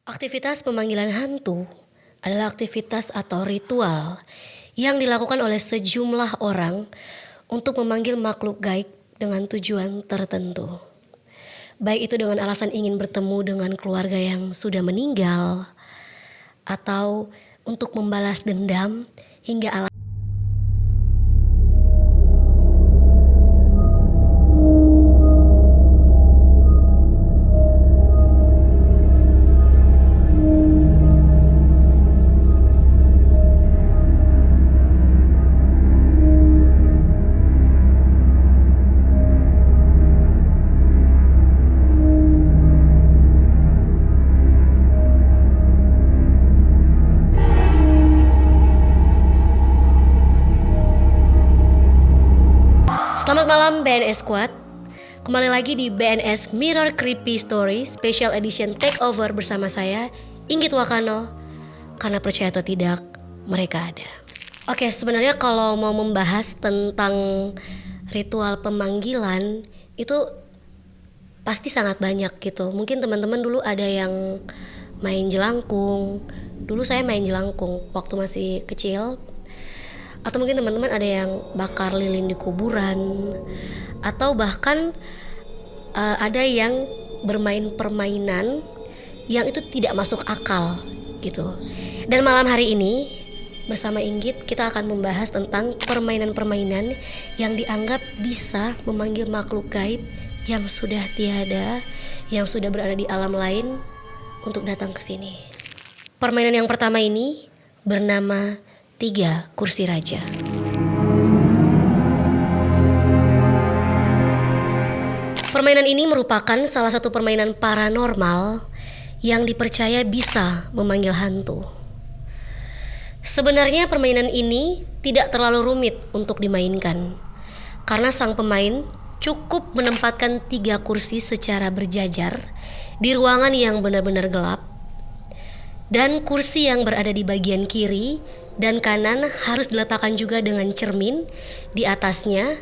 Aktivitas pemanggilan hantu adalah aktivitas atau ritual yang dilakukan oleh sejumlah orang untuk memanggil makhluk gaib dengan tujuan tertentu. Baik itu dengan alasan ingin bertemu dengan keluarga yang sudah meninggal atau untuk membalas dendam hingga Selamat malam BNS Squad. Kembali lagi di BNS Mirror Creepy Story Special Edition Takeover bersama saya Inggit Wakano. Karena percaya atau tidak, mereka ada. Oke, sebenarnya kalau mau membahas tentang ritual pemanggilan itu pasti sangat banyak gitu. Mungkin teman-teman dulu ada yang main jelangkung. Dulu saya main jelangkung waktu masih kecil. Atau mungkin teman-teman ada yang bakar lilin di kuburan, atau bahkan ada yang bermain permainan yang itu tidak masuk akal gitu. Dan malam hari ini bersama Inggit kita akan membahas tentang permainan-permainan yang dianggap bisa memanggil makhluk gaib yang sudah tiada, yang sudah berada di alam lain untuk datang ke sini. Permainan yang pertama ini bernama 3 kursi raja. Permainan ini merupakan salah satu permainan paranormal yang dipercaya bisa memanggil hantu. Sebenarnya permainan ini tidak terlalu rumit untuk dimainkan, karena sang pemain cukup menempatkan 3 kursi secara berjajar di ruangan yang benar-benar gelap. Dan kursi yang berada di bagian kiri dan kanan harus diletakkan juga dengan cermin di atasnya.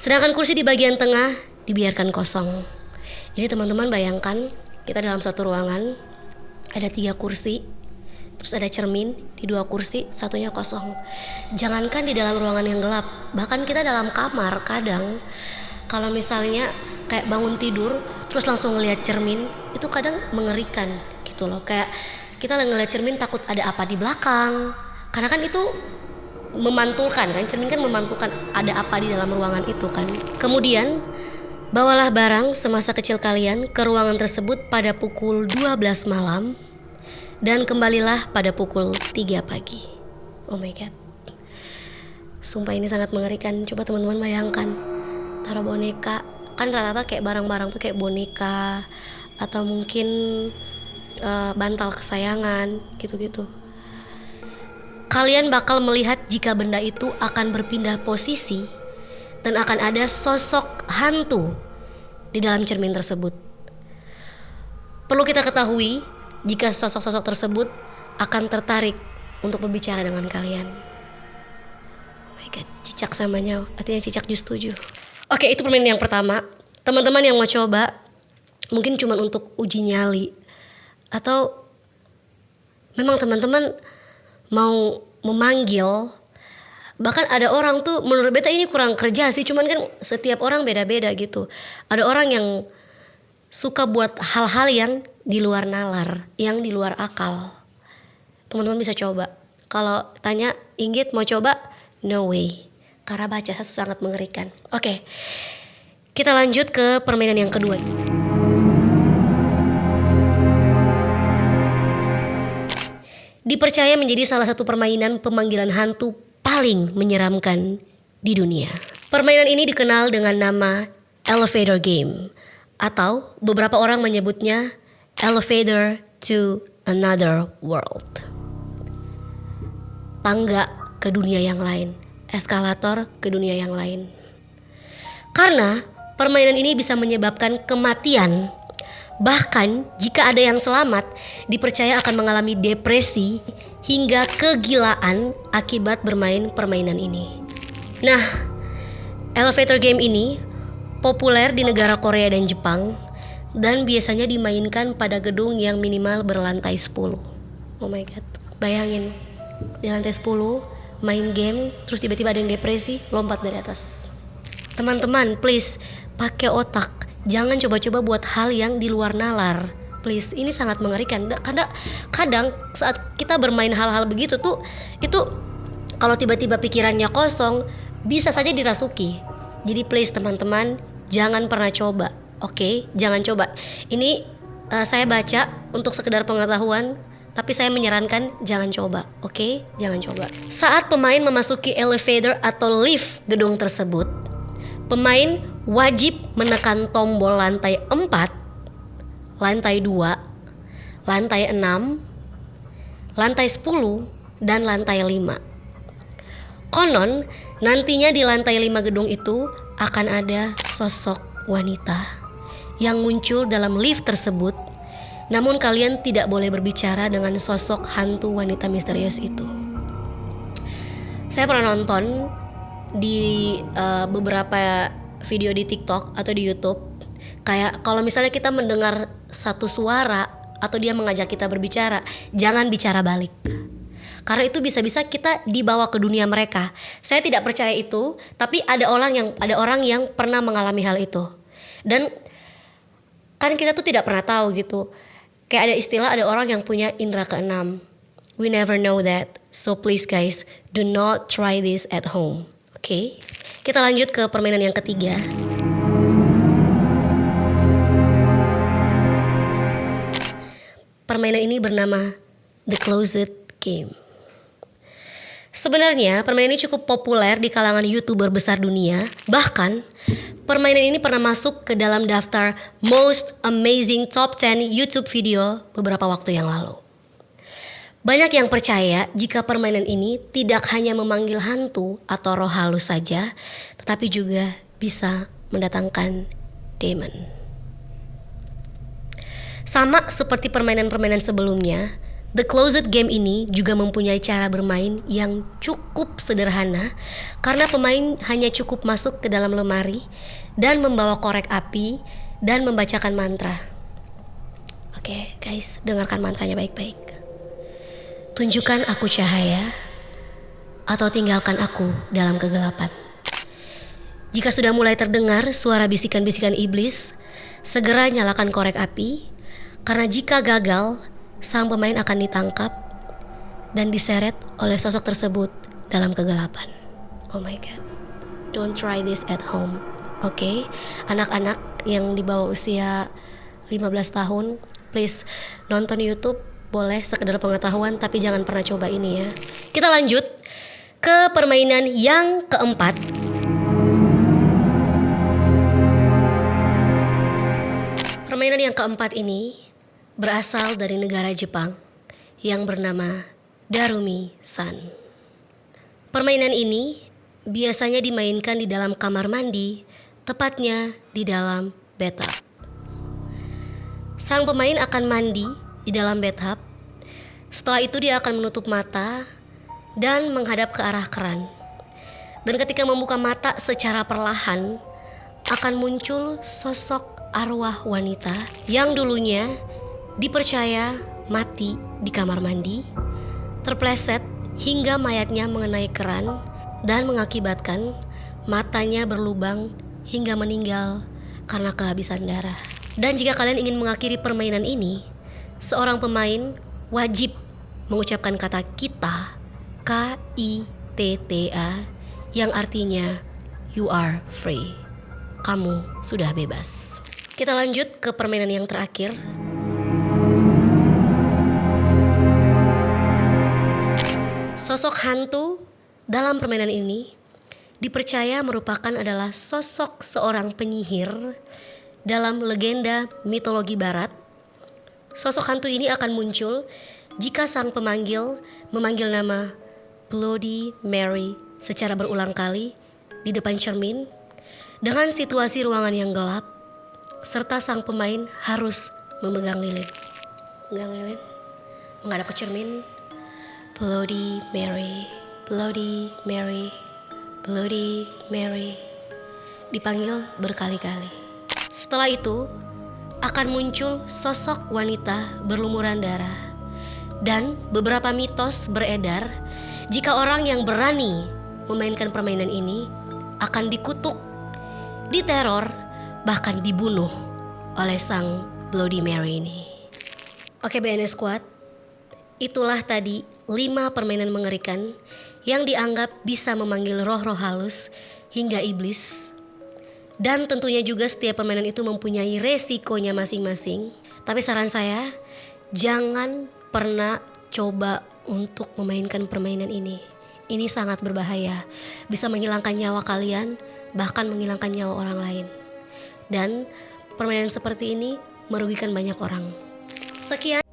Sedangkan kursi di bagian tengah dibiarkan kosong. Jadi teman-teman bayangkan kita dalam satu ruangan, ada 3 kursi, terus ada cermin di 2 kursi, satunya kosong. Jangankan di dalam ruangan yang gelap, bahkan kita dalam kamar kadang kalau misalnya kayak bangun tidur terus langsung ngelihat cermin, itu kadang mengerikan gitu loh. Kayak kita ngeliat cermin takut ada apa di belakang, karena kan itu memantulkan kan, cermin kan memantulkan ada apa di dalam ruangan itu kan. Kemudian bawalah barang semasa kecil kalian ke ruangan tersebut pada pukul 12 malam dan kembalilah pada pukul 3 pagi. Oh my god, sumpah ini sangat mengerikan. Coba teman-teman bayangkan, taruh boneka, kan rata-rata kayak barang-barang tuh kayak boneka atau mungkin bantal kesayangan gitu-gitu. Kalian bakal melihat jika benda itu akan berpindah posisi dan akan ada sosok hantu di dalam cermin tersebut. Perlu kita ketahui jika sosok-sosok tersebut akan tertarik untuk berbicara dengan kalian. Oh my god, cicak sama nyawa, artinya cicak jus 7. Oke, itu permainan yang pertama. Teman-teman yang mau coba mungkin cuma untuk uji nyali, atau memang teman-teman mau memanggil. Bahkan ada orang tuh, menurut beta ini kurang kerja sih, cuman kan setiap orang beda-beda gitu. Ada orang yang suka buat hal-hal yang di luar nalar, yang di luar akal. Teman-teman bisa coba. Kalau tanya Inggit mau coba, no way, karena baca sangat mengerikan. Oke, kita lanjut ke permainan yang kedua. Dipercaya menjadi salah satu permainan pemanggilan hantu paling menyeramkan di dunia. Permainan ini dikenal dengan nama Elevator Game, atau beberapa orang menyebutnya Elevator to Another World. Tangga ke dunia yang lain, eskalator ke dunia yang lain. Karena permainan ini bisa menyebabkan kematian. Bahkan jika ada yang selamat, dipercaya akan mengalami depresi hingga kegilaan akibat bermain permainan ini. Nah, Elevator Game ini populer di negara Korea dan Jepang dan biasanya dimainkan pada gedung yang minimal berlantai 10. Oh my god, bayangin di lantai 10 main game, terus tiba-tiba ada yang depresi lompat dari atas. Teman-teman, please pakai otak, jangan coba-coba buat hal yang di luar nalar. Please, ini sangat mengerikan. Karena kadang saat kita bermain hal-hal begitu tuh, itu kalau tiba-tiba pikirannya kosong, bisa saja dirasuki. Jadi please teman-teman, jangan pernah coba. Oke, jangan coba. Ini saya baca untuk sekedar pengetahuan, tapi saya menyarankan jangan coba. Oke, jangan coba. Saat pemain memasuki elevator atau lift gedung tersebut, pemain wajib menekan tombol lantai 4, lantai 2, lantai 6, lantai 10, dan lantai 5. Konon nantinya di lantai 5 gedung itu akan ada sosok wanita yang muncul dalam lift tersebut. Namun kalian tidak boleh berbicara dengan sosok hantu wanita misterius itu. Saya pernah nonton di beberapa video di TikTok atau di YouTube, kayak kalau misalnya kita mendengar satu suara atau dia mengajak kita berbicara, jangan bicara balik. Karena itu bisa-bisa kita dibawa ke dunia mereka. Saya tidak percaya itu, tapi ada orang yang pernah mengalami hal itu. Dan kan kita tuh tidak pernah tahu gitu. Kayak ada istilah, ada orang yang punya indera keenam. We never know that. So please guys, do not try this at home. Oke? Kita lanjut ke permainan yang ketiga. Permainan ini bernama The Closet Game. Sebenarnya permainan ini cukup populer di kalangan YouTuber besar dunia. Bahkan permainan ini pernah masuk ke dalam daftar Most Amazing Top 10 YouTube video beberapa waktu yang lalu. Banyak yang percaya jika permainan ini tidak hanya memanggil hantu atau roh halus saja, tetapi juga bisa mendatangkan demon. Sama seperti permainan-permainan sebelumnya, The Closet Game ini juga mempunyai cara bermain yang cukup sederhana karena pemain hanya cukup masuk ke dalam lemari dan membawa korek api dan membacakan mantra. Oke, guys, dengarkan mantranya baik-baik. Tunjukkan aku cahaya atau tinggalkan aku dalam kegelapan. Jika sudah mulai terdengar suara bisikan-bisikan iblis, segera nyalakan korek api, karena jika gagal, sang pemain akan ditangkap dan diseret oleh sosok tersebut dalam kegelapan. Oh my god. Don't try this at home. Oke? Anak-anak yang di bawah usia 15 tahun, please nonton YouTube boleh sekedar pengetahuan, tapi jangan pernah coba ini ya. Kita lanjut ke permainan yang keempat. Permainan yang keempat ini berasal dari negara Jepang yang bernama Darumi-san. Permainan ini biasanya dimainkan di dalam kamar mandi, tepatnya di dalam bathtub. Sang pemain akan mandi di dalam bathtub. Setelah itu dia akan menutup mata dan menghadap ke arah keran. Dan ketika membuka mata secara perlahan, akan muncul sosok arwah wanita yang dulunya dipercaya mati di kamar mandi, terpleset hingga mayatnya mengenai keran dan mengakibatkan matanya berlubang hingga meninggal karena kehabisan darah. Dan jika kalian ingin mengakhiri permainan ini, seorang pemain wajib mengucapkan kata kita, K-I-T-T-A, yang artinya you are free. Kamu sudah bebas. Kita lanjut ke permainan yang terakhir. Sosok hantu dalam permainan ini dipercaya merupakan adalah sosok seorang penyihir dalam legenda mitologi barat. Sosok hantu ini akan muncul jika sang pemanggil memanggil nama Bloody Mary secara berulang kali di depan cermin dengan situasi ruangan yang gelap, serta sang pemain harus memegang lilin. Memegang lilin, menghadap ke cermin. Bloody Mary, Bloody Mary, Bloody Mary. Dipanggil berkali-kali. Setelah itu, akan muncul sosok wanita berlumuran darah. Dan beberapa mitos beredar jika orang yang berani memainkan permainan ini akan dikutuk, diteror, bahkan dibunuh oleh sang Bloody Mary ini. Oke BNS Squad, itulah tadi 5 permainan mengerikan yang dianggap bisa memanggil roh-roh halus hingga iblis. Dan tentunya juga setiap permainan itu mempunyai resikonya masing-masing. Tapi saran saya, jangan pernah coba untuk memainkan permainan ini. Ini sangat berbahaya, bisa menghilangkan nyawa kalian, bahkan menghilangkan nyawa orang lain. Dan permainan seperti ini merugikan banyak orang. Sekian